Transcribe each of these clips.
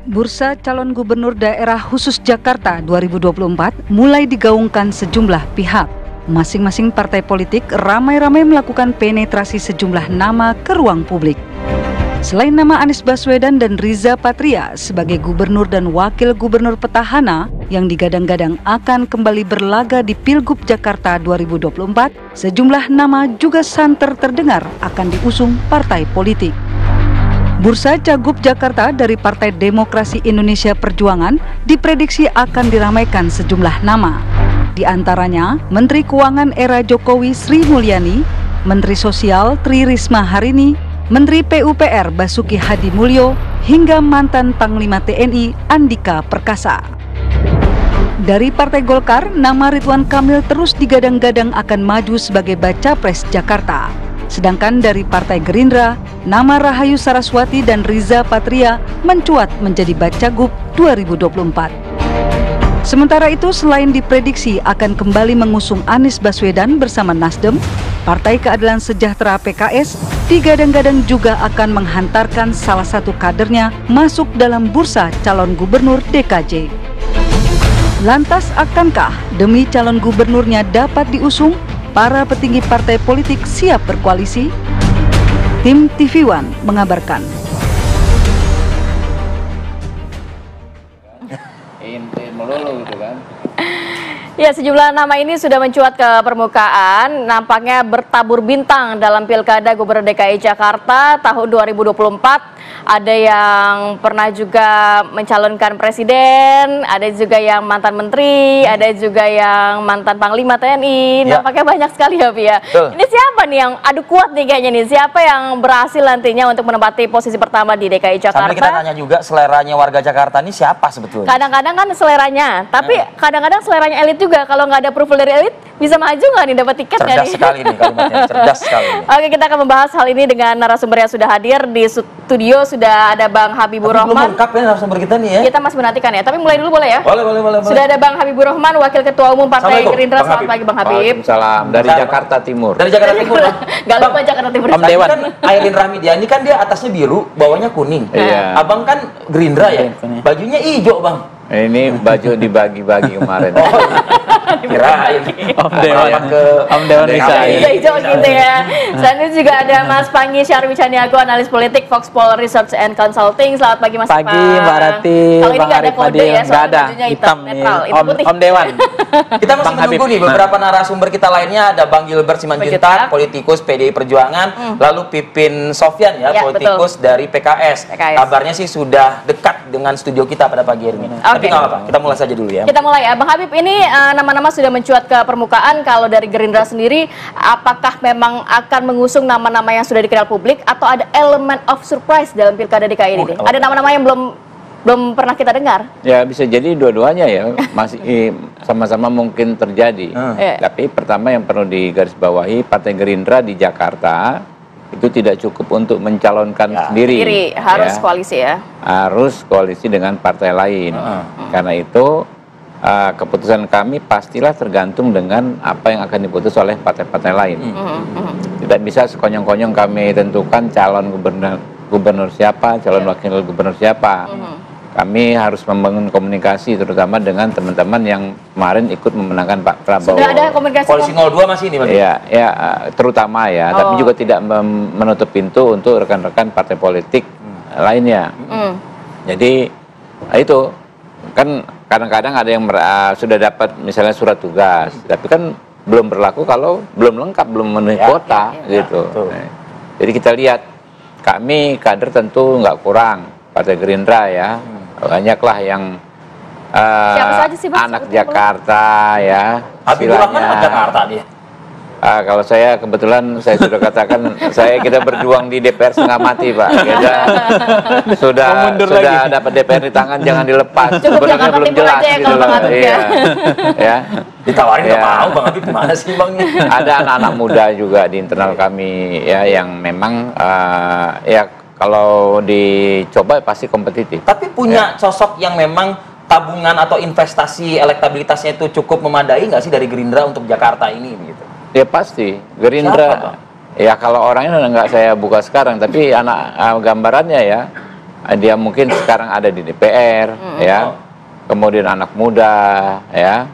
Bursa calon gubernur daerah khusus Jakarta 2024 mulai digaungkan sejumlah pihak. Masing-masing partai politik ramai-ramai melakukan penetrasi sejumlah nama ke ruang publik. Selain nama Anies Baswedan dan Riza Patria sebagai gubernur dan wakil gubernur petahana yang digadang-gadang akan kembali berlaga di Pilgub Jakarta 2024, sejumlah nama juga santer terdengar akan diusung partai politik. Bursa Cagup Jakarta dari Partai Demokrasi Indonesia Perjuangan diprediksi akan diramaikan sejumlah nama. Di antaranya Menteri Keuangan era Jokowi Sri Mulyani, Menteri Sosial Tri Risma Harini, Menteri PUPR Basuki Hadi Mulyo, hingga mantan Panglima TNI Andika Perkasa. Dari Partai Golkar, nama Ridwan Kamil terus digadang-gadang akan maju sebagai baca pres Jakarta. Sedangkan dari Partai Gerindra, nama Rahayu Saraswati dan Riza Patria mencuat menjadi Bacagup 2024. Sementara itu, selain diprediksi akan kembali mengusung Anies Baswedan bersama Nasdem, Partai Keadilan Sejahtera PKS digadang-gadang juga akan menghantarkan salah satu kadernya masuk dalam bursa calon gubernur DKJ. Lantas akankah demi calon gubernurnya dapat diusung, para petinggi partai politik siap berkoalisi? Tim TV One mengabarkan. Melulu gitu kan. Ya, sejumlah nama ini sudah mencuat ke permukaan, nampaknya bertabur bintang dalam Pilkada Gubernur DKI Jakarta tahun 2024. Ada yang pernah juga mencalonkan presiden, ada juga yang mantan menteri, ada juga yang mantan Panglima TNI. Ya. Nampaknya banyak sekali ya, Pi ya. Ini siapa nih yang adu kuat nih kayaknya nih? Siapa yang berhasil nantinya untuk menempati posisi pertama di DKI Jakarta? Sampai kita tanya juga seleranya warga Jakarta ini siapa sebetulnya? Kadang-kadang kan seleranya, tapi kadang-kadang seleranya elit juga. Kalau nggak ada approval dari elit, bisa maju nggak nih, dapat tiket nggak nih? Cerdas sekali nih kalimatnya, cerdas sekali. Oke, kita akan membahas hal ini dengan narasumber yang sudah hadir di studio. Sudah ada Bang Habibur Rahman. Belum lengkap ya narasumber kita nih ya. Kita masih menantikan ya, tapi mulai dulu boleh ya? Boleh. Sudah ada Bang Habibur Rahman, Wakil Ketua Umum Partai Gerindra. Selamat pagi Bang Habib. Waalaikumsalam, dari Jakarta Timur. Dari Jakarta Timur. Gak lupa Jakarta Timur. Om Dewan. Kan Aileen Rahmidiani kan dia atasnya biru, bawahnya kuning. Iya. Abang kan Gerindra ya, bajunya hijau Bang. Ini baju dibagi-bagi kemarin. Kirain Om Dewan. Om Dewan bisa. Hijau gitu ya. Selanjutnya juga ada Mas Pangi Syarwi Caniago, analis politik Foxpol Research and Consulting. Selamat pagi Mas Pagi Mbak Rati. Kalau ini nggak ada kode ya, soalnya ada. bajunya hitam netral. Om Dewan. Kita masih menunggu nih beberapa narasumber kita lainnya. Ada Bang Gilbert Simanjuntak, politikus PDI Perjuangan, lalu Pipin Sofyan ya, politikus dari PKS. Kabarnya sih sudah dekat dengan studio kita pada pagi hari ini. Tapi nggak apa-apa, kita mulai saja dulu ya. Kita mulai ya, Bang Habib. Ini nama-nama sudah mencuat ke permukaan. Kalau dari Gerindra sendiri, apakah memang akan mengusung nama-nama yang sudah dikenal publik atau ada elemen of surprise dalam Pilkada DKI ini? Ada nama-nama yang belum pernah kita dengar? Ya, bisa jadi dua-duanya ya, masih sama-sama mungkin terjadi. Tapi pertama yang perlu digarisbawahi, Partai Gerindra di Jakarta itu tidak cukup untuk mencalonkan sendiri. Harus koalisi ya. Harus koalisi dengan partai lain. Karena itu keputusan kami pastilah tergantung dengan apa yang akan diputus oleh partai-partai lain. Tidak bisa sekonyong-konyong kami tentukan calon gubernur siapa, calon wakil gubernur siapa. Kami harus membangun komunikasi terutama dengan teman-teman yang kemarin ikut memenangkan Pak Prabowo. Sudah ada komunikasi? Koalisi 02 masih ini Bang? Ya, terutama ya, tapi juga tidak menutup pintu untuk rekan-rekan partai politik lainnya. Jadi itu kan kadang-kadang ada yang sudah dapat misalnya surat tugas, tapi kan belum berlaku kalau belum lengkap, belum memenuhi kuota gitu. Jadi kita lihat, kami kader tentu nggak kurang, Partai Gerindra ya. Banyaklah yang anak Jakarta ya. Habibur Rahman anak Jakarta dia. Kalau saya kebetulan saya sudah katakan kita berjuang di DPR setengah mati Pak. Kita sudah dapat DPR di tangan, jangan dilepas. Sebenarnya belum jelas gitu loh. Ya. Ditawarin nggak mau Bang Habib, gimana sih Bang? Ada anak-anak muda juga di internal kami ya yang memang ya kalau dicoba pasti kompetitif. Tapi punya sosok yang memang tabungan atau investasi elektabilitasnya itu cukup memadai nggak sih dari Gerindra untuk Jakarta ini gitu? Ya pasti. Gerindra. Ya kalau orangnya nggak saya buka sekarang, tapi gambarannya ya dia mungkin sekarang ada di DPR, ya. Kemudian anak muda, ya.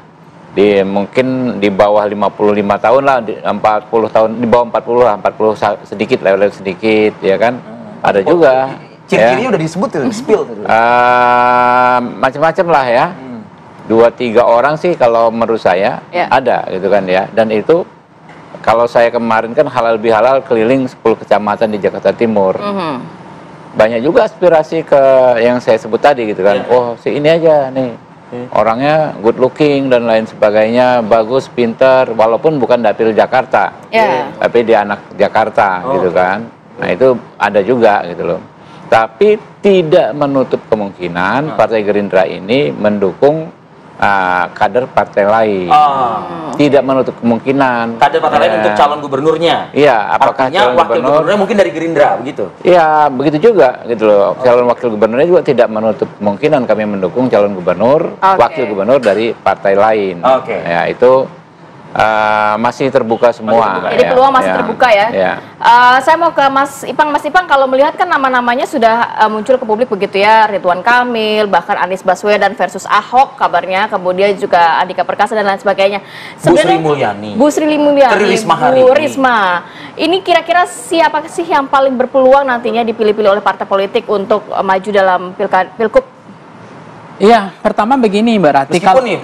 Mungkin di bawah 55 tahun lah, 40 tahun, di bawah 40 lah, 40 sedikit, level sedikit, ya kan. Ada juga. Ciri-cirinya udah disebut tuh, spill tuh. Macam-macam lah ya. 2-3 orang sih kalau menurut saya ada gitu kan ya. Dan itu kalau saya kemarin kan halal bihalal keliling 10 kecamatan di Jakarta Timur. Banyak juga aspirasi ke yang saya sebut tadi gitu kan. Oh, si ini aja nih. Orangnya good looking dan lain sebagainya, bagus, pinter, walaupun bukan dapil Jakarta. Tapi dia anak Jakarta gitu kan. Nah, itu ada juga gitu loh. Tapi tidak menutup kemungkinan Partai Gerindra ini mendukung kader partai lain. Tidak menutup kemungkinan. Kader partai lain untuk calon gubernurnya. Iya, apakah calon wakil gubernurnya mungkin dari Gerindra, begitu? Iya, begitu juga gitu loh. Calon wakil gubernurnya juga tidak menutup kemungkinan kami mendukung calon gubernur, wakil gubernur dari partai lain. Ya, itu masih terbuka semua. Jadi peluang masih terbuka ya. Saya mau ke Mas Ipang. Mas Ipang, kalau melihat kan nama-namanya sudah muncul ke publik begitu ya, Ridwan Kamil, bahkan Anies Baswedan versus Ahok kabarnya, kemudian juga Andika Perkasa dan lain sebagainya. Bu Sri Mulyani, Bu Risma. Ini kira-kira siapa sih yang paling berpeluang nantinya dipilih-pilih oleh partai politik untuk maju dalam pilkup? Iya, pertama begini Mbak Rati. Meskipun nih,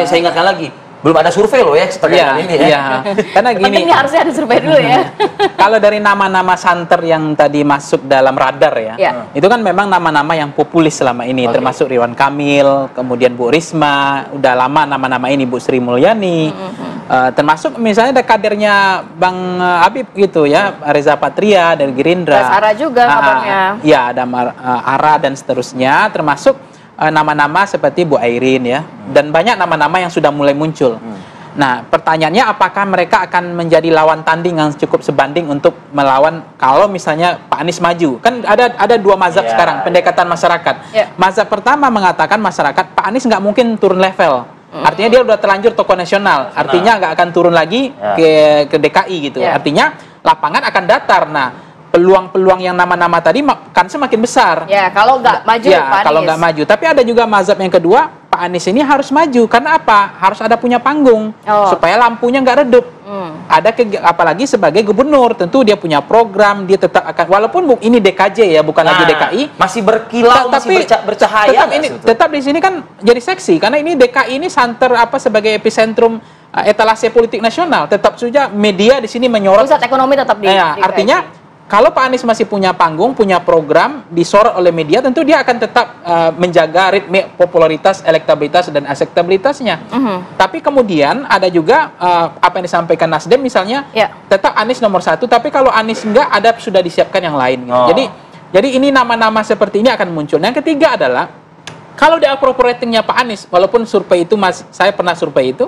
saya ingatkan lagi, belum ada survei loh ya setelah ini ya. Iya. Karena gini, penting harusnya ada survei dulu ya. Kalau dari nama-nama santer yang tadi masuk dalam radar ya, itu kan memang nama-nama yang populis selama ini, termasuk Ridwan Kamil, kemudian Bu Risma, udah lama nama-nama ini, Bu Sri Mulyani, termasuk misalnya ada kadernya Bang Habib gitu ya, Reza Patria dari Gerindra. Ara juga kabarnya. Ya, ada Ara dan seterusnya, termasuk nama-nama seperti Bu Airin ya, dan banyak nama-nama yang sudah mulai muncul. Nah, pertanyaannya apakah mereka akan menjadi lawan tanding yang cukup sebanding untuk melawan kalau misalnya Pak Anies maju? Kan ada dua mazhab sekarang, pendekatan masyarakat. Mazhab pertama mengatakan masyarakat Pak Anies nggak mungkin turun level. Artinya dia udah terlanjur tokoh nasional. Artinya nggak akan turun lagi ke DKI gitu. Artinya lapangan akan datar. Nah, peluang-peluang yang nama-nama tadi kan semakin besar. Ya, kalau nggak maju Pak Anies. Kalau nggak maju. Tapi ada juga mazhab yang kedua, Pak Anies ini harus maju. Karena apa? Harus ada punya panggung. Supaya lampunya nggak redup. Ada apalagi sebagai gubernur, tentu dia punya program, dia tetap akan, walaupun ini DKJ ya, bukan lagi DKI. Masih berkilau, masih bercahaya. Tetap di sini kan jadi seksi. Karena ini DKI ini santer sebagai epicentrum etalase politik nasional. Tetap saja media di sini menyorot. Pusat ekonomi tetap di DKI. Artinya, kalau Pak Anies masih punya panggung, punya program, disorot oleh media, tentu dia akan tetap menjaga ritme popularitas, elektabilitas, dan akseptabilitasnya. Tapi kemudian ada juga apa yang disampaikan Nasdem misalnya, tetap Anies nomor 1, tapi kalau Anies enggak, ada sudah disiapkan yang lain. Gitu. Jadi ini nama-nama seperti ini akan muncul. Yang ketiga adalah, kalau di approval ratingnya Pak Anies, walaupun survei itu, saya pernah survei itu,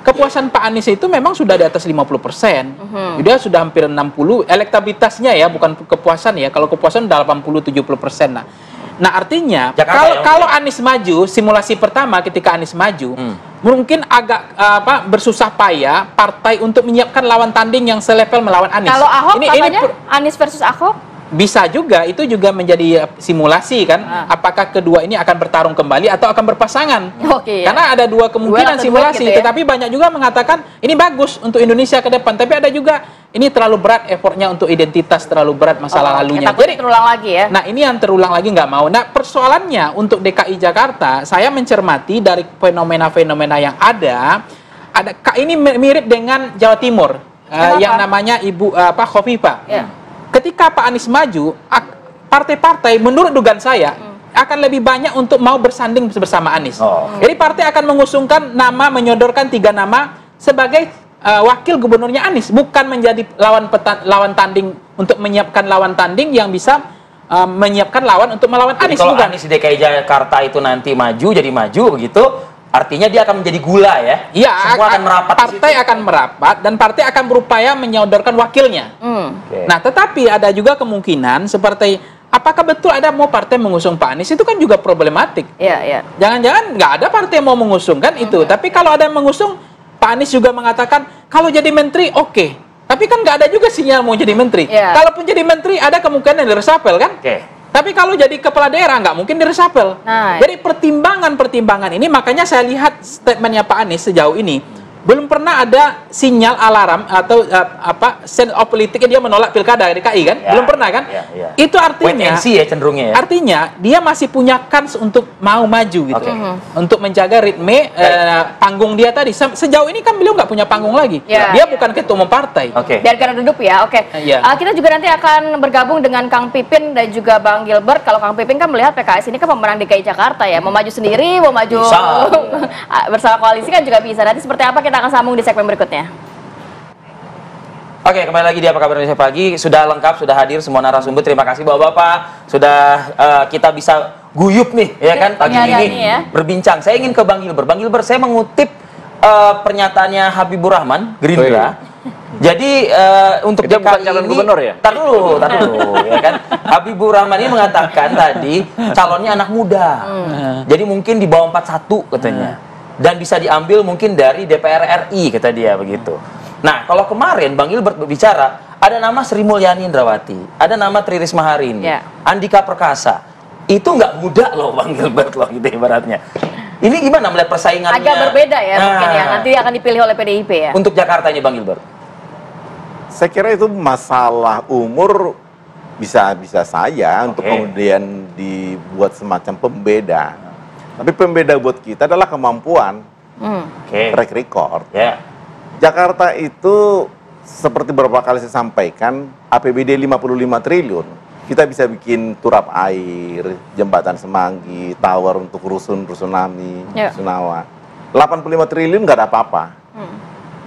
kepuasan Pak Anies itu memang sudah di atas 50%. Dia sudah hampir 60, elektabilitasnya ya, bukan kepuasan ya. Kalau kepuasan udah 80-70%. Nah, artinya kalau Anies maju, simulasi pertama ketika Anies maju, mungkin agak bersusah payah partai untuk menyiapkan lawan tanding yang selevel melawan Anies. Kalau Ahok katanya Anies versus Ahok? Bisa juga, itu juga menjadi simulasi kan, apakah kedua ini akan bertarung kembali atau akan berpasangan. Karena ada dua kemungkinan simulasi, gitu ya? Tetapi banyak juga mengatakan ini bagus untuk Indonesia ke depan, tapi ada juga ini terlalu berat effortnya untuk identitas, terlalu berat masalah lalunya. Jadi terulang lagi ya. Nah, ini yang terulang lagi nggak mau. Nah, persoalannya untuk DKI Jakarta, saya mencermati dari fenomena-fenomena yang ada ini mirip dengan Jawa Timur, yang namanya Ibu Khofifah. Ketika Pak Anies maju, partai-partai menurut dugaan saya akan lebih banyak untuk mau bersanding bersama Anies. Jadi partai akan mengusungkan nama, menyodorkan 3 nama sebagai wakil gubernurnya Anies, bukan menjadi lawan tanding untuk menyiapkan lawan tanding yang bisa menyiapkan lawan untuk melawan Anies. Kalau Anies di DKI Jakarta itu nanti jadi maju begitu, artinya dia akan menjadi gula ya? Iya, semua akan merapat. Partai akan merapat dan partai akan berupaya menyodorkan wakilnya. Nah, tetapi ada juga kemungkinan seperti apakah betul ada mau partai mengusung Pak Anies, itu kan juga problematik. Jangan-jangan nggak ada partai yang mau mengusung kan itu. Tapi kalau ada yang mengusung, Pak Anies juga mengatakan kalau jadi menteri oke. Tapi kan nggak ada juga sinyal mau jadi menteri. Kalaupun jadi menteri ada kemungkinan di resapel kan? Tapi kalau jadi kepala daerah nggak mungkin di-reshuffle. Jadi pertimbangan-pertimbangan ini makanya saya lihat statementnya Pak Anies sejauh ini belum pernah ada sinyal alarm atau sense of politiknya dia menolak pilkada DKI kan? Belum pernah kan? Itu artinya ya cenderungnya ya. Artinya dia masih punya kans untuk mau maju gitu. Untuk menjaga ritme panggung dia tadi. Sejauh ini kan beliau nggak punya panggung lagi. Dia bukan ketua umum partai. Biarkan redup ya. Kita juga nanti akan bergabung dengan Kang Pipin dan juga Bang Gilbert. Kalau Kang Pipin kan melihat PKS ini kan pemenang DKI Jakarta ya. Mau maju sendiri, mau maju bersama koalisi kan juga bisa. Nanti seperti apa kita akan sambung di segmen berikutnya. Oke, kembali lagi di Apa Kabar Indonesia Pagi. Sudah lengkap, sudah hadir semua narasumber. Terima kasih Bapak-bapak. Sudah kita bisa guyup nih, ya kan, pagi ini ya, berbincang. Saya ingin ke Bang Gilbert. Bang Gilbert, saya mengutip pernyataannya Habibur Rahman, Gerindra. Jadi untuk DKI bukan calon gubernur ya? Tar dulu, ya kan. Habibur Rahman ini mengatakan tadi calonnya anak muda. Jadi mungkin di bawah 41 katanya. Dan bisa diambil mungkin dari DPR RI, kata dia begitu. Nah, kalau kemarin Bang Gilbert berbicara, ada nama Sri Mulyani Indrawati, ada nama Tri Risma hari ini, Andika Perkasa. Itu nggak muda loh Bang Gilbert loh, gitu ibaratnya. Ini gimana melihat persaingannya? Agak berbeda ya mungkin ya, nanti akan dipilih oleh PDIP ya. Untuk Jakarta ini Bang Gilbert. Saya kira itu masalah umur bisa saja untuk kemudian dibuat semacam pembeda. Tapi pembeda buat kita adalah kemampuan, track record. Jakarta itu seperti beberapa kali saya sampaikan, APBD 55 triliun. Kita bisa bikin turap air, jembatan Semanggi, tower untuk rusun Nami, Rusunawa. 85 triliun nggak ada apa-apa.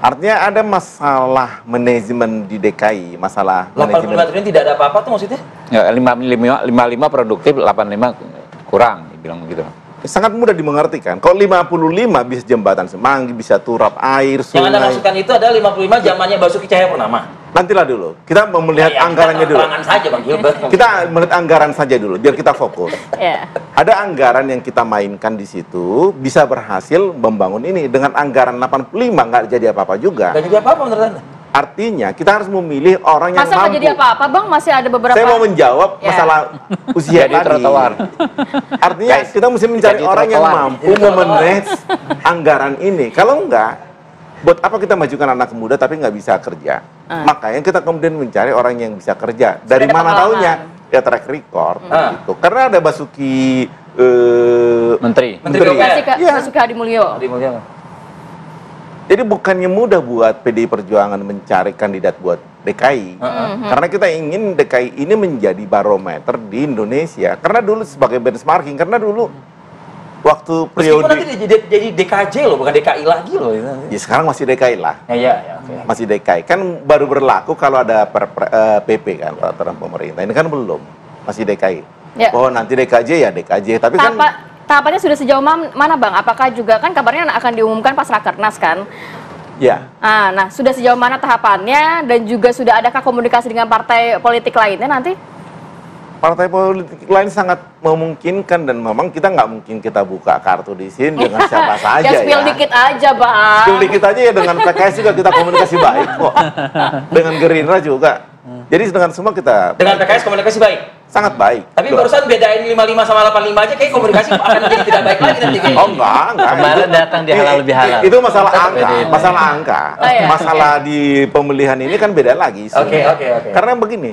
Artinya ada masalah manajemen di DKI, masalah 85 triliun tidak ada apa-apa tuh maksudnya? Ya, 55 produktif, 85 kurang, dibilang begitu. Sangat mudah dimengerti kan. Kalau 55 bisa jembatan Semanggi, bisa turap air, sungai. Yang Anda maksudkan itu adalah 55 zamannya Basuki Cahayapurnama. Nantilah dulu. Kita mau melihat anggarannya dulu. Saja, Bang Gilbert. Kita melihat anggaran saja dulu, biar kita fokus. Ada anggaran yang kita mainkan di situ, bisa berhasil membangun ini. Dengan anggaran 85 nggak jadi apa-apa juga. Nggak jadi apa-apa menurut Anda? Artinya kita harus memilih orang yang mampu. Masa nggak jadi apa-apa Bang? Masih ada beberapa. Saya mau menjawab masalah usia tadi. Artinya kita mesti mencari orang yang mampu memanage anggaran ini. Kalau enggak, buat apa kita majukan anak muda tapi nggak bisa kerja? Makanya kita kemudian mencari orang yang bisa kerja. Dari mana taunya? Ya track record. Gitu. Karena ada Basuki Menteri. Basuki Hadi Mulyo. Jadi bukannya mudah buat PDI Perjuangan mencari kandidat buat DKI. Karena kita ingin DKI ini menjadi barometer di Indonesia. Karena dulu sebagai benchmarking, karena dulu waktu periode... Meskipun nanti jadi DKJ loh, bukan DKI lagi loh. Ya sekarang masih DKI lah. Masih DKI. Kan baru berlaku kalau ada PP kan, peraturan pemerintah. Ini kan belum. Masih DKI. Oh nanti DKJ ya DKJ. Tapi kan... Tahapannya sudah sejauh mana Bang? Apakah juga kan kabarnya akan diumumkan pas Rakernas kan? Ya. Nah, sudah sejauh mana tahapannya dan juga sudah adakah komunikasi dengan partai politik lainnya nanti? Partai politik lain sangat memungkinkan dan memang kita nggak mungkin kita buka kartu di sini dengan siapa saja ya. Spill dikit aja Bang. Spill dikit aja ya, dengan PKS juga kita komunikasi baik kok. Dengan Gerindra juga. Jadi dengan semua kita... Dengan PKS komunikasi baik? Sangat baik. Tapi barusan bedain 55 sama 85 aja kayak komunikasi akan menjadi tidak baik lagi nanti. Oh enggak. Kemarin datang di halal lebih halal. Itu masalah angka, masalah angka. Masalah di pemilihan ini kan beda lagi. Oke. Karena begini,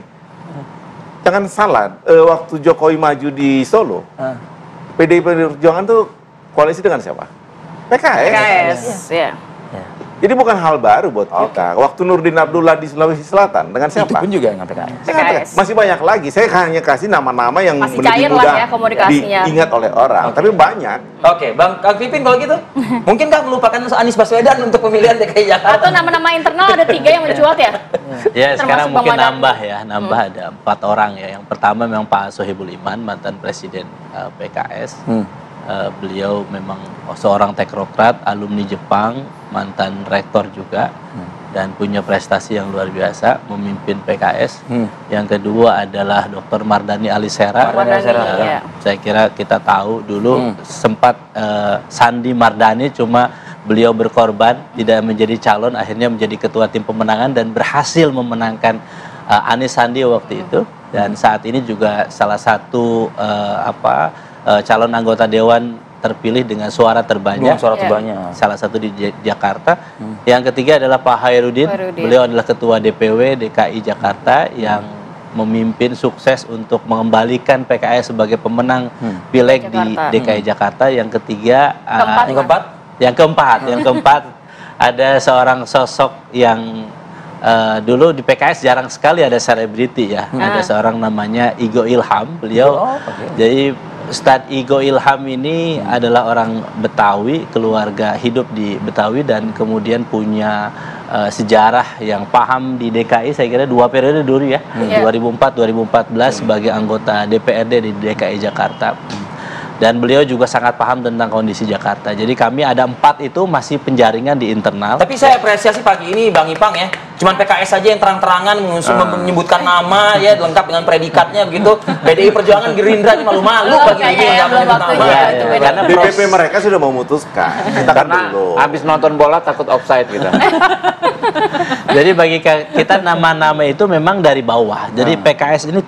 jangan salah, waktu Jokowi maju di Solo, PDI Perjuangan tuh koalisi dengan siapa? PKS. Jadi bukan hal baru buat kita. Waktu Nurdin Abdullah di Sulawesi Selatan dengan siapa? Itu pun juga dengan PKS. Masih banyak lagi. Saya hanya kasih nama-nama yang lebih mudah diingat oleh orang. Tapi banyak. Oke, Bang Pipin kalau gitu, mungkinkah melupakan Anies Baswedan untuk pemilihan DKI Jakarta? Atau nama-nama internal ada 3 yang mencuat ya? Ya, sekarang mungkin nambah ada 4 orang ya. Yang pertama memang Pak Sohibul Iman, mantan Presiden PKS. Beliau memang seorang teknokrat, alumni Jepang, mantan rektor juga, dan punya prestasi yang luar biasa memimpin PKS. Yang kedua adalah Dr. Mardhani Alisera. Saya kira kita tahu dulu sempat Sandi Mardhani, cuma beliau berkorban tidak menjadi calon, akhirnya menjadi ketua tim pemenangan dan berhasil memenangkan Anies Sandi waktu itu. dan saat ini juga salah satu calon anggota dewan terpilih dengan suara terbanyak. Salah satu di Jakarta. Yang ketiga adalah Pak Hairudin. Beliau adalah Ketua DPW DKI Jakarta yang memimpin sukses untuk mengembalikan PKS sebagai pemenang pileg di DKI Jakarta. Yang ketiga, yang keempat ada seorang sosok yang dulu di PKS jarang sekali ada selebriti ya. Ada seorang namanya Igo Ilham. Beliau jadi Ustadz Igo Ilham ini adalah orang Betawi, keluarga hidup di Betawi dan kemudian punya sejarah yang paham di DKI. Saya kira 2 periode dulu ya, 2004-2014 sebagai anggota DPRD di DKI Jakarta. Dan beliau juga sangat paham tentang kondisi Jakarta. Jadi kami ada 4 itu masih penjaringan di internal. Tapi saya apresiasi pagi ini Bang Ipang ya, cuman PKS saja yang terang-terangan menyebutkan nama ya, lengkap dengan predikatnya begitu. PDI Perjuangan, Gerindra ini malu-malu pagi ini nggak menyebut nama. Karena DPP mereka sudah memutuskan. Kita kan dulu. Habis nonton bola takut offside gitu. Jadi bagi kita nama-nama itu memang dari bawah. Jadi PKS ini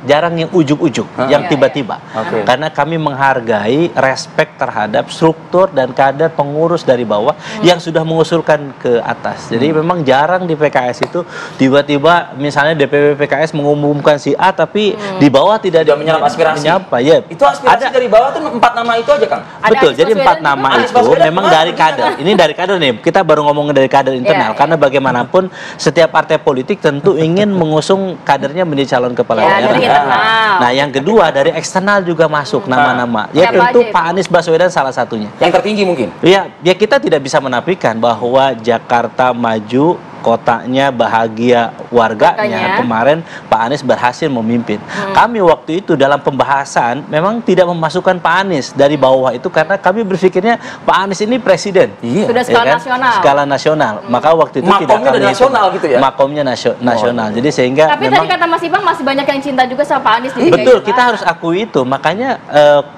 jarang yang ujuk-ujuk, yang tiba-tiba. Karena kami menghargai respect terhadap struktur dan kader pengurus dari bawah yang sudah mengusulkan ke atas. Jadi memang jarang di PKS itu tiba-tiba misalnya DPW PKS mengumumkan si A tapi di bawah tidak menyerap aspirasi. Ya. Itu aspirasi dari bawah tuh 4 nama itu aja, Kang. Betul. Jadi 4 nama itu memang dari kader. Ini dari kader nih. Kita baru ngomongin dari kader internal karena bagaimanapun setiap partai politik tentu ingin mengusung kadernya menjadi calon kepala daerah. Nah, yang kedua dari eksternal juga masuk nama-nama. Ya tentu Pak Anies Baswedan salah satunya. Yang tertinggi mungkin. Ya kita tidak bisa menafikan bahwa Jakarta maju, kotanya bahagia, warganya. Kemarin Pak Anies berhasil memimpin. Kami waktu itu dalam pembahasan memang tidak memasukkan Pak Anies dari bawah itu karena kami berpikirnya Pak Anies ini presiden. Sudah skala nasional. Skala nasional. Maka waktu itu makomnya tidak nasional gitu ya. Makomnya nasional. Jadi sehingga tapi tadi kata Mas Ipang masih banyak yang cinta juga sama Pak Anies di betul, kita harus akui itu. Makanya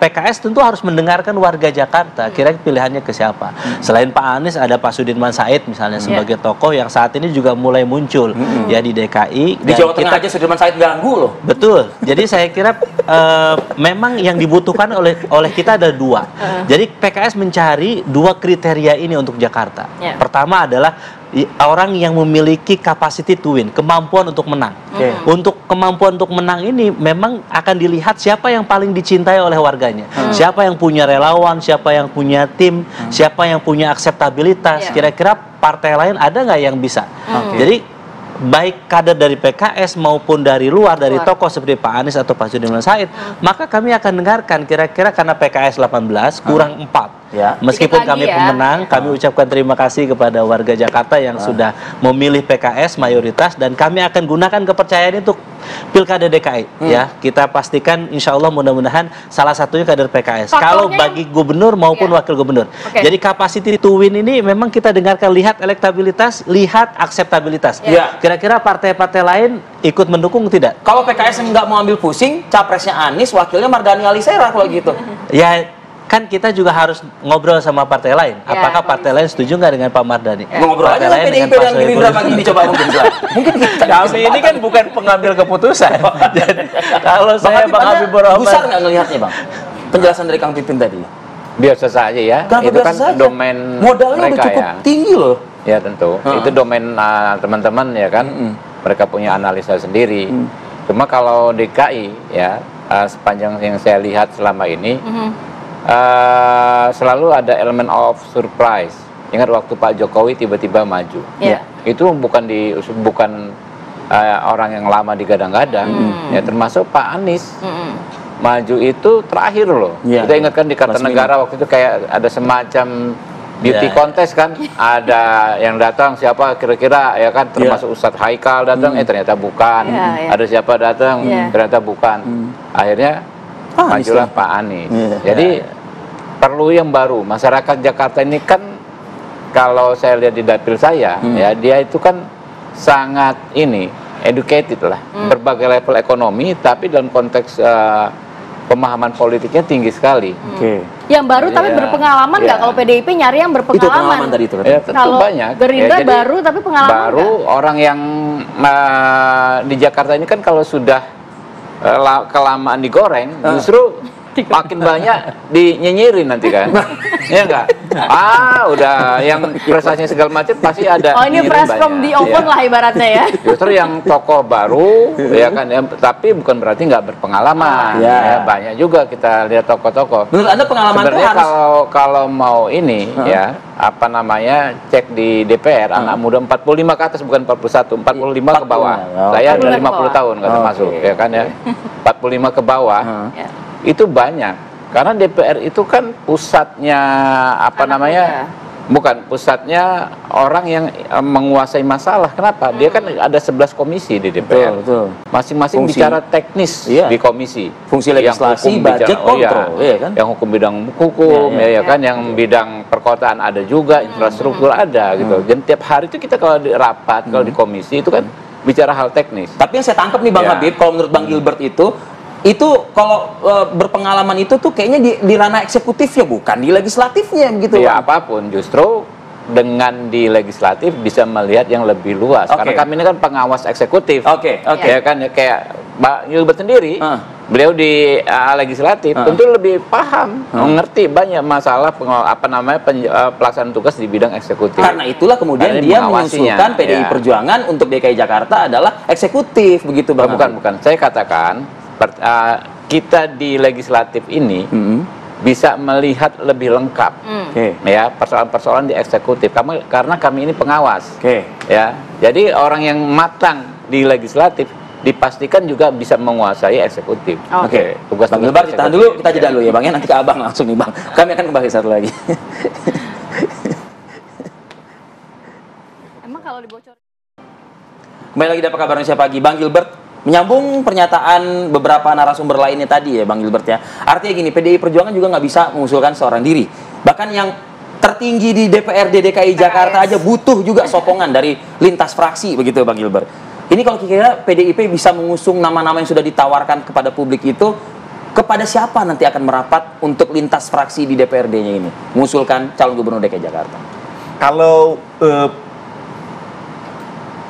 PKS tentu harus mendengarkan warga Jakarta. Kira-kira pilihannya ke siapa? Selain Pak Anies ada Pak Sudirman Said misalnya sebagai tokoh yang saat ini juga mulai muncul ya di DKI. Di Jawa Tengah aja Sudirman Said ganggu loh. Betul. Jadi saya kira memang yang dibutuhkan oleh kita ada 2. Jadi PKS mencari 2 kriteria ini untuk Jakarta. Pertama adalah orang yang memiliki capacity to win, kemampuan untuk menang. Untuk kemampuan untuk menang ini memang akan dilihat siapa yang paling dicintai oleh warganya. Siapa yang punya relawan, siapa yang punya tim, siapa yang punya akseptabilitas. Kira-kira partai lain ada nggak yang bisa? Jadi baik kader dari PKS maupun dari luar, dari tokoh seperti Pak Anies atau Pak Sudirman Said, maka kami akan dengarkan kira-kira karena PKS 18 kurang 4. Meskipun kami pemenang, kami ucapkan terima kasih kepada warga Jakarta yang sudah memilih PKS mayoritas dan kami akan gunakan kepercayaan itu Pilkada DKI. Ya, kita pastikan insya Allah mudah-mudahan salah satunya kader PKS. Kalau bagi gubernur maupun wakil gubernur. Jadi capacity to win ini memang kita dengarkan, lihat elektabilitas, lihat akseptabilitas. Kira-kira partai-partai lain ikut mendukung tidak? Kalau PKS nggak mau ambil pusing, capresnya Anies, wakilnya Mardhani Alisera kalau gitu. Ya, kan kita juga harus ngobrol sama partai lain. Apakah partai lain setuju nggak dengan Pak Mardhani? Ngobrol aja dengan PDIP dan Gerindra pagi ini coba mungkin. Kami ini kan bukan pengambil keputusan. Jadi, kalau saya Bang Habibur Rahman, besar nggak ngelihatnya Bang? Penjelasan dari Kang Pipin tadi. Biasa saja ya. Itu kan domain modalnya udah cukup tinggi loh. Ya tentu. Itu domain teman-teman ya kan. Mereka punya analisa sendiri. Cuma kalau DKI ya sepanjang yang saya lihat selama ini selalu ada elemen of surprise. Ingat waktu Pak Jokowi tiba-tiba maju, itu bukan orang yang lama digadang-gadang, ya termasuk Pak Anies maju itu terakhir loh. Kita ingatkan di Kartanegara waktu itu kayak ada semacam beauty contest kan, ada yang datang siapa kira-kira ya kan, termasuk Ustadz Haikal datang, ternyata bukan, ada siapa datang, ternyata bukan, akhirnya majulah Pak Anies. Jadi perlu yang baru. Masyarakat Jakarta ini kan kalau saya lihat di dapil saya, ya dia itu kan sangat educated lah, berbagai level ekonomi, tapi dalam konteks pemahaman politiknya tinggi sekali. Yang baru tapi berpengalaman nggak? Kalau PDIP nyari yang berpengalaman. Itu pengalaman tadi itu. Ya, tentu kalau banyak. Gerindra baru tapi pengalaman baru gak? Orang yang di Jakarta ini kan kalau sudah kelamaan digoreng, justru makin banyak dinyinyirin nanti kan. Ya enggak? Udah yang prestasinya segala macam pasti ada. Oh, ini fresh from the oven lah ibaratnya ya. Justru yang tokoh baru ya kan ya, tapi bukan berarti nggak berpengalaman. Ya, banyak juga kita lihat tokoh-tokoh. Menurut Anda pengalaman itu sebenarnya harus kalau mau ini ya, apa namanya, cek di DPR anak muda 45 ke atas, bukan 41, 45 ke bawah. Saya ada 50 tahun nggak termasuk ya kan ya. 45 ke bawah. Itu banyak karena DPR itu kan pusatnya apa namanya, bukan pusatnya orang yang menguasai masalah. Kenapa? Dia kan ada 11 komisi di DPR, masing-masing bicara teknis di komisi, fungsi legislasi, budget, kontrol, kan? Yang hukum bidang hukum ya kan, yang bidang perkotaan ada juga, infrastruktur ada gitu. Dan tiap hari itu kita kalau di rapat, kalau di komisi itu kan bicara hal teknis. Tapi yang saya tangkap nih Bang Habib, kalau menurut Bang Gilbert itu kalau berpengalaman itu tuh kayaknya di ranah eksekutif ya, bukan di legislatifnya begitu. Ya apapun, justru dengan di legislatif bisa melihat yang lebih luas. Karena kami ini kan pengawas eksekutif. Ya kan, kayak Mbak Gilbert sendiri, beliau di legislatif tentu lebih paham, mengerti banyak masalah pelaksanaan tugas di bidang eksekutif. Karena itulah kemudian dia mengusulkan PDI Perjuangan untuk DKI Jakarta adalah eksekutif begitu Bang. Bukan. Saya katakan kita di legislatif ini bisa melihat lebih lengkap ya persoalan-persoalan di eksekutif, karena kami ini pengawas. Ya, jadi orang yang matang di legislatif dipastikan juga bisa menguasai eksekutif. Tugas Bang Gilbert, tahan dulu, kita jeda dulu ya Bang ya, nanti ke Abang langsung nih Bang. Kami akan kembali satu lagi. Emang kalau dibocor. Kembali lagi di Apa Kabar Indonesia Pagi. Bang Gilbert, menyambung pernyataan beberapa narasumber lainnya tadi ya Bang Gilbert ya. Artinya gini, PDI Perjuangan juga nggak bisa mengusulkan seorang diri. Bahkan yang tertinggi di DPRD DKI Jakarta aja butuh juga sokongan dari lintas fraksi begitu Bang Gilbert. Ini kalau kira-kira PDIP bisa mengusung nama-nama yang sudah ditawarkan kepada publik itu, kepada siapa nanti akan merapat untuk lintas fraksi di DPRD-nya ini mengusulkan calon gubernur DKI Jakarta? Kalau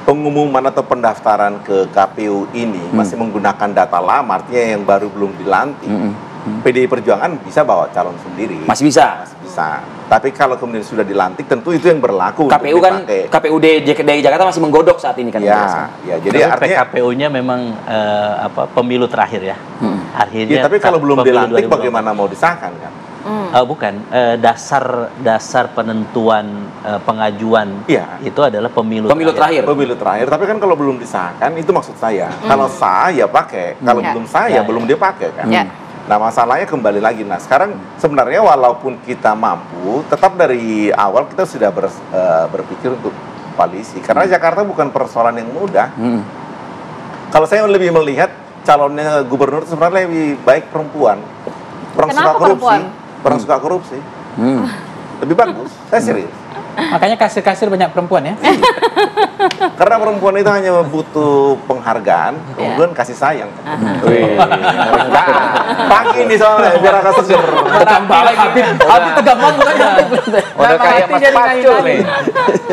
pengumuman atau pendaftaran ke KPU ini masih menggunakan data lama, artinya yang baru belum dilantik, PDI Perjuangan bisa bawa calon sendiri. Masih bisa? Masih bisa. Tapi kalau kemudian sudah dilantik, tentu itu yang berlaku. KPU kan, KPUD DKI Jakarta masih menggodok saat ini kan? Ya, jadi artinya PKPU-nya memang pemilu terakhir ya. Akhirnya. Tapi kalau belum dilantik, bagaimana mau disahkan kan? Bukan, dasar penentuan pengajuan itu adalah pemilu terakhir. Pemilu terakhir, tapi kan kalau belum disahkan, itu maksud saya. Kalau sah ya pakai, kalau belum sah ya belum dipakai kan. Nah masalahnya kembali lagi, nah sekarang sebenarnya walaupun kita mampu, tetap dari awal kita sudah berpikir untuk koalisi. Karena Jakarta bukan persoalan yang mudah. Kalau saya lebih melihat calonnya gubernur itu sebenarnya lebih baik perempuan. Orang suka korupsi. Lebih bagus, saya serius. Makanya kasir-kasir banyak perempuan ya. Karena perempuan itu hanya butuh penghargaan, kemudian kasih sayang. Pagi ini soalnya biar agak seger. Habis tegang banget kan. Udah kayak Mas Pacul nih.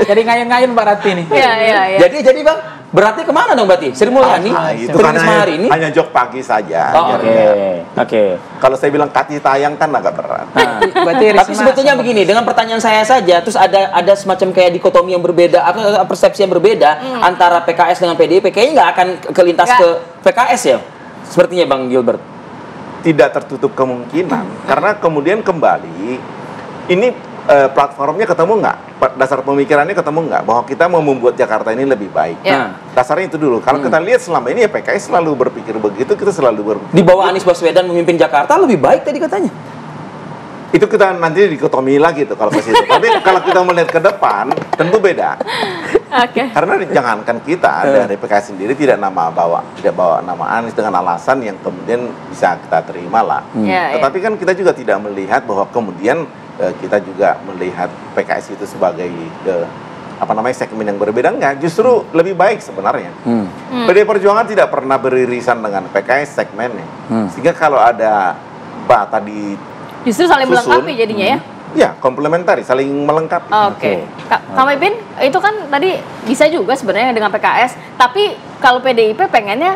Jadi ngayun-ngayun Mbak Rati nih. Iya. Jadi Bang, berarti kemana dong berarti? Sri Mulyani? Itu kan hanya jok pagi saja. Oke. Kalau saya bilang kasih tayang kan agak berat. Tapi sebetulnya begini, dengan pertanyaan saya saja, terus ada semacam kayak dikotomi yang berbeda, atau persepsi yang berbeda antara PKS dengan PDIP, kayaknya nggak akan kelintas ke PKS ya? Sepertinya Bang Gilbert. Tidak tertutup kemungkinan, karena kemudian kembali, ini platformnya ketemu nggak? Dasar pemikirannya ketemu nggak? Bahwa kita mau membuat Jakarta ini lebih baik. Dasarnya itu dulu. Kalau kita lihat selama ini ya PKS selalu berpikir begitu, kita selalu berpikir. Di bawah Anies Baswedan memimpin Jakarta lebih baik tadi katanya. Itu kita nanti dikotomi lagi tuh kalau ke situ. Tapi kalau kita melihat ke depan, tentu beda. Karena jangankan kita dari PKS sendiri tidak bawa nama Anies dengan alasan yang kemudian bisa kita terima lah. Tetapi kan kita juga tidak melihat bahwa kemudian kita juga melihat PKS itu sebagai segmen yang berbeda. Enggak, justru lebih baik sebenarnya. PDI Perjuangan tidak pernah beririsan dengan PKS segmennya. Sehingga kalau ada tadi justru saling melengkapi jadinya ya? Ya, komplementari, saling melengkapi. Oke. Kang Pipin, itu kan tadi bisa juga sebenarnya dengan PKS, tapi kalau PDIP pengennya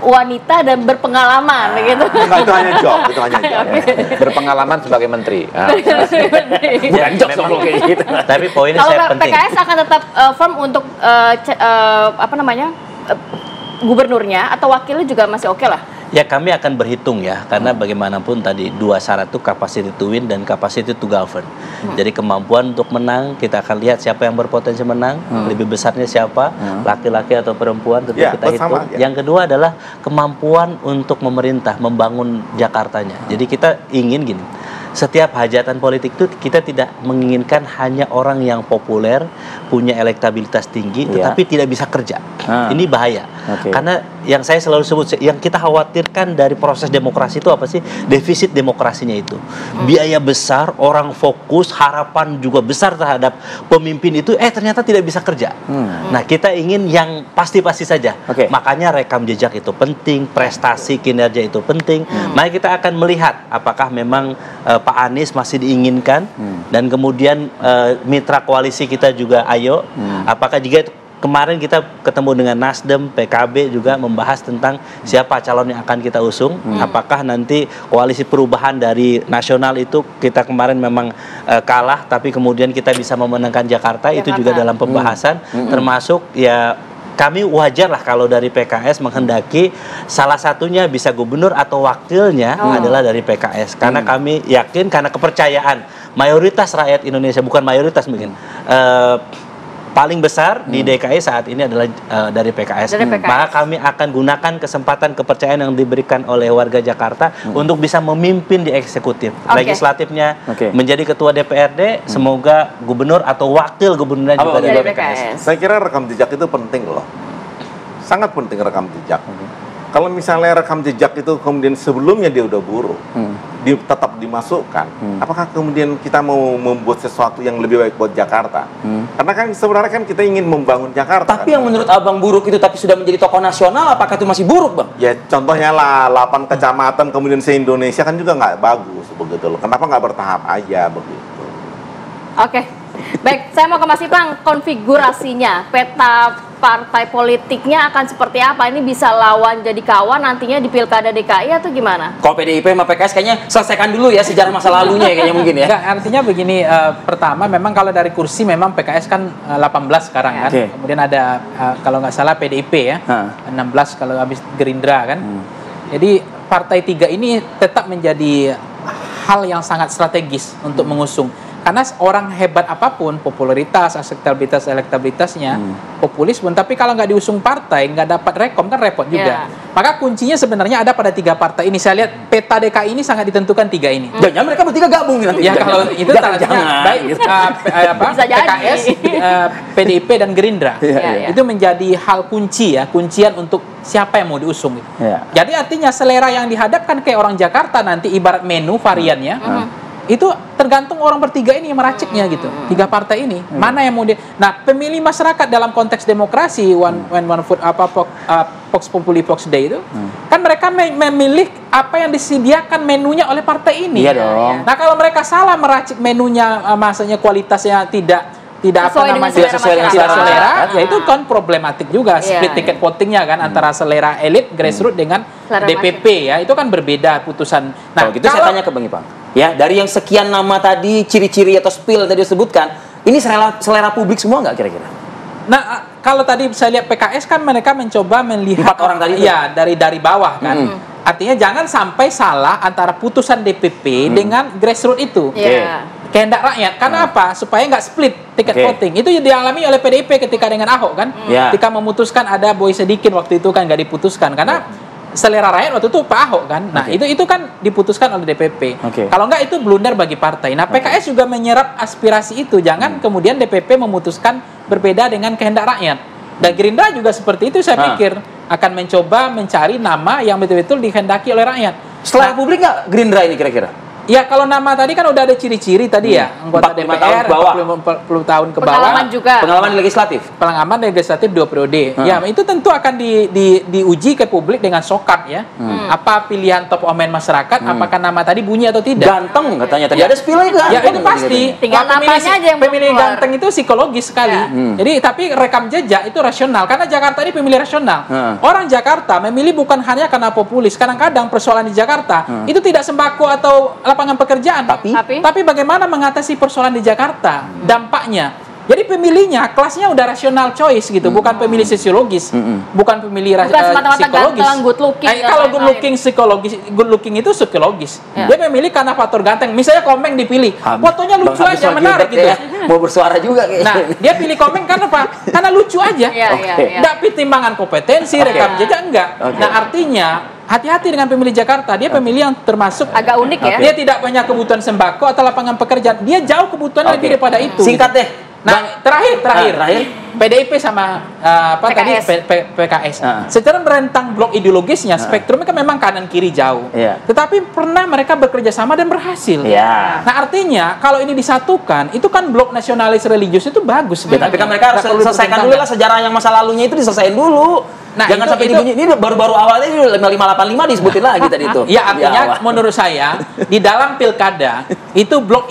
wanita dan berpengalaman begitu. Enggak, itu hanya job, itu hanya job. Berpengalaman sebagai menteri. Bukan jok soal kayak gitu. Tapi poinnya Kalau saya penting. PKS akan tetap firm untuk gubernurnya atau wakilnya juga masih oke lah. Ya kami akan berhitung ya, karena bagaimanapun tadi dua syarat itu capacity to win dan capacity to govern. Jadi kemampuan untuk menang, kita akan lihat siapa yang berpotensi menang, lebih besarnya siapa, laki-laki atau perempuan, tentu kita hitung. Yang kedua adalah kemampuan untuk memerintah, membangun Jakartanya. Jadi kita ingin gini, setiap hajatan politik itu kita tidak menginginkan hanya orang yang populer, punya elektabilitas tinggi, tetapi tidak bisa kerja. Ini bahaya. Karena yang saya selalu sebut, yang kita khawatirkan dari proses demokrasi itu apa sih? Defisit demokrasinya itu. Biaya besar, orang fokus, harapan juga besar terhadap pemimpin itu, ternyata tidak bisa kerja. Nah, kita ingin yang pasti-pasti saja. Makanya rekam jejak itu penting, prestasi, kinerja itu penting. Mari kita akan melihat apakah memang Pak Anies masih diinginkan, dan kemudian mitra koalisi kita juga ayo, apakah juga kemarin kita ketemu dengan Nasdem, PKB juga membahas tentang siapa calon yang akan kita usung, apakah nanti koalisi perubahan dari nasional itu kita kemarin memang kalah, tapi kemudian kita bisa memenangkan Jakarta, itu juga dalam pembahasan, termasuk ya kami wajar lah kalau dari PKS menghendaki salah satunya bisa gubernur atau wakilnya adalah dari PKS. Karena kami yakin, karena kepercayaan mayoritas rakyat Indonesia, bukan mayoritas mungkin, paling besar di DKI saat ini adalah dari PKS. Maka kami akan gunakan kesempatan kepercayaan yang diberikan oleh warga Jakarta untuk bisa memimpin di eksekutif. Legislatifnya menjadi ketua DPRD, semoga gubernur atau wakil gubernurnya juga dari PKS. Saya kira rekam jejak itu penting loh. Sangat penting rekam jejak. Kalau misalnya rekam jejak itu kemudian sebelumnya dia udah buruk, tetap dimasukkan, apakah kemudian kita mau membuat sesuatu yang lebih baik buat Jakarta? Karena kan sebenarnya kan kita ingin membangun Jakarta. Tapi yang menurut Abang buruk itu tapi sudah menjadi tokoh nasional, apakah itu masih buruk, Bang? Ya contohnya lah 8 kecamatan kemudian se-Indonesia kan juga nggak bagus begitu loh. Kenapa nggak bertahap aja begitu? Baik, saya mau ke Mas Ipang, konfigurasinya, peta partai politiknya akan seperti apa? Ini bisa lawan jadi kawan nantinya di Pilkada DKI atau gimana? Kalau PDIP sama PKS kayaknya selesaikan dulu ya sejarah masa lalunya ya, kayaknya mungkin ya. Enggak, artinya begini, pertama memang kalau dari kursi memang PKS kan 18 sekarang kan. Kemudian ada kalau nggak salah PDIP ya, 16 kalau habis Gerindra kan. Jadi partai tiga ini tetap menjadi hal yang sangat strategis untuk mengusung. Karena orang hebat apapun, popularitas, akseptabilitas, elektabilitasnya, populis pun, tapi kalau nggak diusung partai, nggak dapat rekom, kan repot juga. Maka kuncinya sebenarnya ada pada 3 partai ini. Saya lihat peta DKI ini sangat ditentukan 3 ini. Jangan mereka bertiga gabung nanti. Ya kalau itu tandanya baik PKS, PDIP dan Gerindra. Itu menjadi hal kunci ya, kuncian untuk siapa yang mau diusung. Jadi artinya selera yang dihadapkan kayak orang Jakarta nanti ibarat menu variannya. Itu tergantung orang bertiga ini yang meraciknya gitu. 3 partai ini mana yang mau nah, pemilih masyarakat dalam konteks demokrasi one food Vox Populi Vox Dei itu kan mereka memilih apa yang disediakan menunya oleh partai ini. Nah, kalau mereka salah meracik menunya, maksudnya kualitasnya tidak sesuai dengan selera, ya itu kan problematik juga. Split ticket votingnya kan antara selera elit grassroots dengan selera DPP ya, itu kan berbeda putusan. Nah, kalau gitu saya tanya ke Bang Ipang. Ya, dari yang sekian nama tadi, ciri-ciri atau spill tadi disebutkan, ini selera publik semua nggak kira-kira? Nah, kalau tadi saya lihat PKS kan mereka mencoba melihat 4 orang tadi itu? Ya, dari bawah kan. Artinya jangan sampai salah antara putusan DPP dengan grassroots itu. Kehendak rakyat. Karena apa? Supaya nggak split tiket voting. Itu yang dialami oleh PDIP ketika dengan Ahok kan. Ketika memutuskan ada Boy Sadikin waktu itu kan nggak diputuskan. Karena selera rakyat waktu itu Pak Ahok kan. Nah, itu kan diputuskan oleh DPP. Kalau enggak itu blunder bagi partai. Nah, PKS juga menyerap aspirasi itu. Jangan kemudian DPP memutuskan berbeda dengan kehendak rakyat. Dan Gerindra juga seperti itu saya pikir akan mencoba mencari nama yang betul-betul dikehendaki oleh rakyat. Selera publik nggak Gerindra ini kira-kira? Ya kalau nama tadi kan udah ada ciri-ciri tadi ya, anggota DPR 40 tahun ke bawah. Pengalaman juga. Pengalaman legislatif. Pengalaman legislatif 2 periode. Ya, itu tentu akan diuji ke publik dengan sokat ya. Apa pilihan top of mind masyarakat, apakah nama tadi bunyi atau tidak. Ganteng katanya tadi ada spill ganteng. Ya itu pasti. Tinggal namanya aja yang pemilih keluar. ganteng itu psikologis sekali. Jadi tapi rekam jejak itu rasional karena Jakarta ini pemilih rasional. Orang Jakarta memilih bukan hanya karena populis. Kadang-kadang persoalan di Jakarta itu tidak sembako atau lapangan pekerjaan, tapi bagaimana mengatasi persoalan di Jakarta, dampaknya. Jadi pemilihnya kelasnya udah rasional choice gitu, bukan pemilih sosiologis, bukan pemilih psikologis. Ganteng, good looking, Kalau good looking psikologis, good looking itu psikologis. Dia memilih karena faktor ganteng. Misalnya Komeng dipilih, fotonya lucu aja, menarik gitu. Mau bersuara juga kayaknya. Nah, dia pilih Komeng karena apa? Karena lucu aja. Nggak pertimbangan kompetensi, rekam jejak enggak. Nah, artinya hati-hati dengan pemilih Jakarta. Dia pemilih yang termasuk agak unik ya. Dia tidak banyak kebutuhan sembako atau lapangan pekerjaan. Dia jauh kebutuhan lebih daripada itu. Singkat deh. Nah, terakhir. PDIP sama PKS. Secara merentang blok ideologisnya, spektrumnya kan memang kanan kiri jauh. Tetapi pernah mereka bekerja sama dan berhasil. Nah, artinya kalau ini disatukan, itu kan blok nasionalis religius itu bagus. Tapi kan mereka harus selesaikan dulu lah sejarah yang masa lalunya itu diselesaikan dulu. Nah, jangan sampai dibunyi. Ini baru-baru awalnya ini 5585 disebutin lagi tadi itu. Ya, artinya menurut saya di dalam pilkada itu blok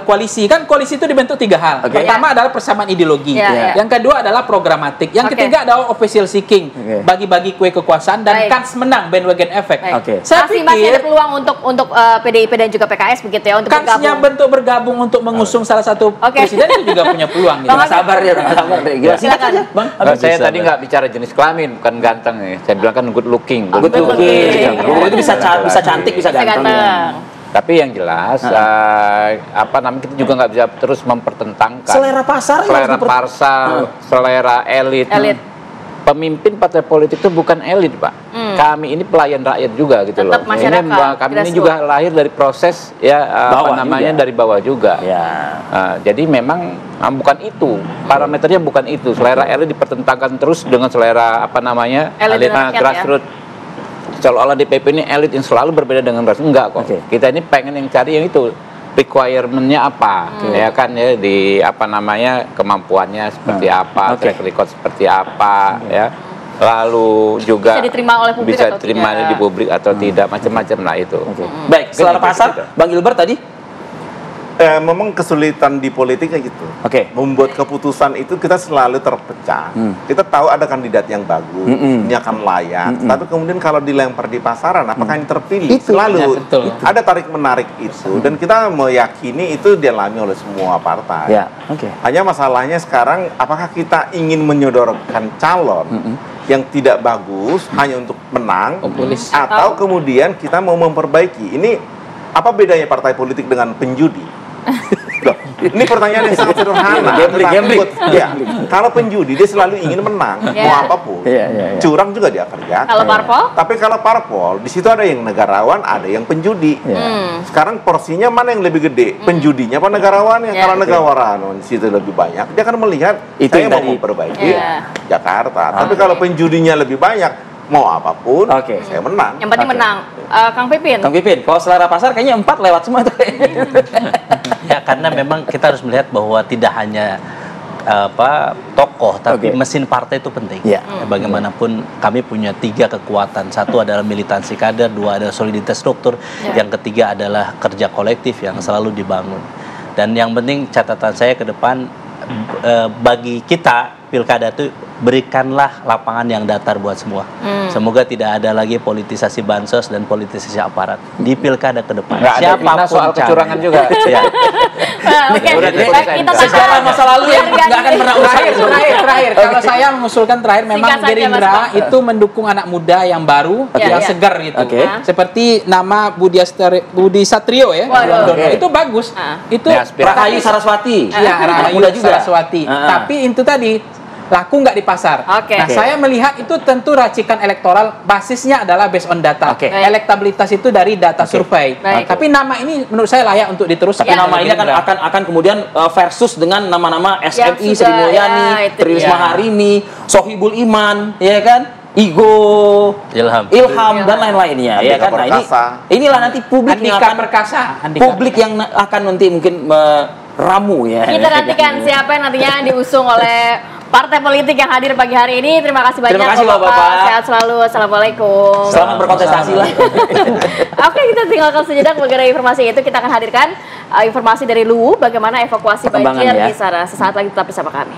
koalisi, kan koalisi itu dibentuk 3 hal. Pertama adalah persamaan ideologi. Yang kedua adalah programatik. Yang ketiga adalah official seeking, bagi-bagi kue kekuasaan dan kans menang, bandwagon effect. Saya pikir masih ada peluang untuk PDIP dan juga PKS begitu ya, untuk kansnya bentuk bergabung untuk mengusung salah satu presiden itu juga punya peluang. Sabar deh. Silakan, Bang. Saya tadi nggak bicara jenis kelamin, bukan ganteng ya. Saya bilang kan good looking. Good looking. Itu bisa cantik, bisa ganteng. Tapi yang jelas, kita juga nggak bisa terus mempertentangkan selera pasar, selera elit. Pemimpin partai politik itu bukan elit, Pak. Kami ini pelayan rakyat juga gitu loh. Kami ini juga lahir dari proses dari bawah juga. Jadi memang bukan itu, parameternya bukan itu. Selera elit dipertentangkan terus dengan selera elit grassroots. Seolah-olah DPP ini elit yang selalu berbeda dengan grassroots. Enggak kok. Kita ini pengen yang cari yang itu. Requirement-nya apa, ya kan ya, di kemampuannya seperti apa, track record seperti apa, ya, lalu juga bisa diterima di publik atau tidak, macam-macam lah itu. Baik, selera pasar, Bang Gilbert tadi. Memang kesulitan di politik kayak gitu. Membuat keputusan itu kita selalu terpecah. Kita tahu ada kandidat yang bagus, ini akan layak. Tapi kemudian kalau dilempar di pasaran, apakah yang terpilih? Selalu ada tarik menarik itu. Dan kita meyakini itu dialami oleh semua partai. Hanya masalahnya sekarang, apakah kita ingin menyodorkan calon yang tidak bagus hanya untuk menang, atau kemudian kita mau memperbaiki? Ini apa bedanya partai politik dengan penjudi? Loh, ini pertanyaan yang sangat sederhana. Kalau penjudi dia selalu ingin menang, mau apapun. Curang juga dia kerjakan. Kalau parpol? Tapi kalau parpol, di situ ada yang negarawan, ada yang penjudi. Sekarang porsinya mana yang lebih gede? Penjudinya apa negarawannya? Kalau negarawan di situ lebih banyak, dia akan melihat saya mau memperbaiki Jakarta. Tapi kalau penjudinya lebih banyak, mau apapun, saya menang. Yang penting menang. Kang Pipin, kalau selera pasar kayaknya 4 lewat semua tuh. Ya, karena memang kita harus melihat bahwa tidak hanya tokoh, tapi mesin partai itu penting. Bagaimanapun kami punya 3 kekuatan. 1 adalah militansi kader, 2 adalah soliditas struktur, yang ketiga adalah kerja kolektif yang selalu dibangun. Dan yang penting catatan saya ke depan, bagi kita pilkada itu berikanlah lapangan yang datar buat semua. Semoga tidak ada lagi politisasi bansos dan politisasi aparat di pilkada ke depan. Siapapun soal kecurangan juga. Kita sejarah masa lalu yang nggak akan pernah terakhir. Kalau saya mengusulkan memang Gerindra itu mendukung anak muda yang baru, yang segar gitu. Seperti nama Budi Satrio ya, itu bagus. Itu Rahayu Saraswati. Rahayu Saraswati. Tapi itu tadi laku nggak di pasar. Nah, saya melihat itu tentu racikan elektoral, basisnya adalah based on data. Elektabilitas itu dari data survei. Tapi nama ini menurut saya layak untuk diteruskan. Tapi nama ini akan kemudian versus dengan nama-nama SMI, Sri Mulyani, Tri Risma Harini, Sohibul Iman, ya kan? Igo, Ilham, dan lain-lainnya, ya kan? Nah, inilah nanti publik yang akan nanti mungkin meramu ya. Kita nantikan siapa yang nantinya diusung oleh partai politik yang hadir pagi hari ini. Terima kasih banyak. Terima kasih Bapak. Sehat selalu. Assalamualaikum. Selamat berkontestasi lah. Oke, kita tinggalkan sejenak mengenai informasi itu. Kita akan hadirkan informasi dari Luwu bagaimana evakuasi banjir di sana. Sesaat lagi tetap bersama kami.